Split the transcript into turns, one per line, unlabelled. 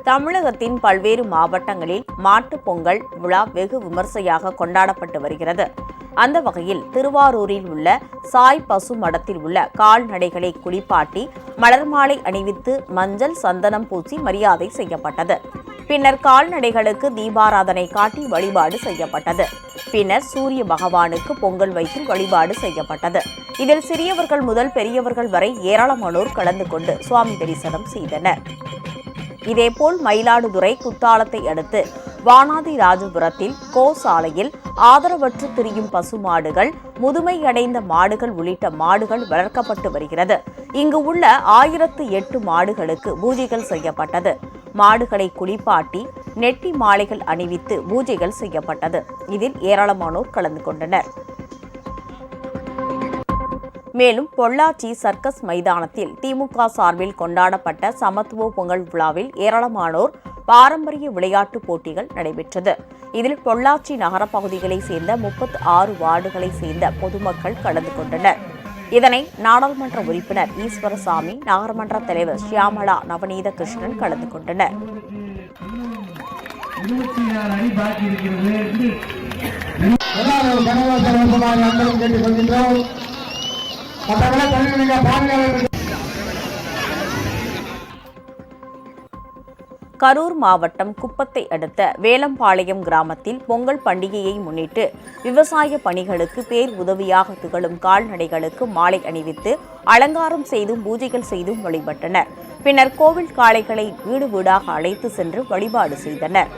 தமிழகத்தின் பல்வேறு மாவட்டங்களில் மாட்டுப் பொங்கல் விழா வெகு விமர்சையாக கொண்டாடப்பட்டு வருகிறது. அந்த வகையில் திருவாரூரில் உள்ள சாய் பசு மடத்தில் உள்ள கால்நடைகளை குளிப்பாட்டி மலர் மாலை அணிவித்து மஞ்சள் சந்தனம் பூசி மரியாதை செய்யப்பட்டது. பின்னர் கால்நடைகளுக்கு தீபாராதனை காட்டி வழிபாடு செய்யப்பட்டது. பின்னர் சூரிய பகவானுக்கு பொங்கல் வைத்து வழிபாடு செய்யப்பட்டது. இதில் சிறியவர்கள் முதல் பெரியவர்கள் வரை ஏராளமானோர் கலந்து கொண்டு சுவாமி தரிசனம் செய்தனர். இதேபோல் மயிலாடுதுறை குத்தாலத்தை அடுத்து வானாதிராஜபுரத்தில் கோசாலையில் ஆதரவற்று திரியும் பசுமாடுகள், முதுமையடைந்த மாடுகள் உள்ளிட்ட மாடுகள் வளர்க்கப்பட்டு வருகிறது. இங்கு உள்ள 1008 மாடுகளுக்கு பூஜைகள் செய்யப்பட்டது. மாடுகளை குளிப்பாட்டி நெட்டி மாலைகள் அணிவித்து பூஜைகள் செய்யப்பட்டது. இதில் ஏராளமானோர் கலந்து கொண்டனர். மேலும் பொள்ளாச்சி சர்க்கஸ் மைதானத்தில் திமுக சார்பில் கொண்டாடப்பட்ட சமத்துவ பொங்கல் விழாவில் ஏராளமானோர் பாரம்பரிய விளையாட்டுப் போட்டிகள் நடைபெற்றது. இதில் பொள்ளாச்சி நகர பகுதிகளைச் சேர்ந்த 36 வார்டுகளைச் சேர்ந்த பொதுமக்கள் கலந்து கொண்டனர். இதனை நாடாளுமன்ற உறுப்பினர் ஈஸ்வரசாமி, நகரமன்ற தலைவர் ஷியாமளா நவநீத கிருஷ்ணன் கலந்து கொண்டனர். கரூர் மாவட்டம் குப்பத்தை அடுத்த வேலம்பாளையம் கிராமத்தில் பொங்கல் பண்டிகையை முன்னிட்டு விவசாய பணிகளுக்கு பேர் உதவியாக திகழும் கால்நடைகளுக்கு மாலை அணிவித்து அலங்காரம் செய்தும் பூஜைகள் செய்தும் வழிபட்டனர். பின்னர் கோவில் காளைகளை வீடு வீடாக அழைத்து சென்று வழிபாடு செய்தனர்.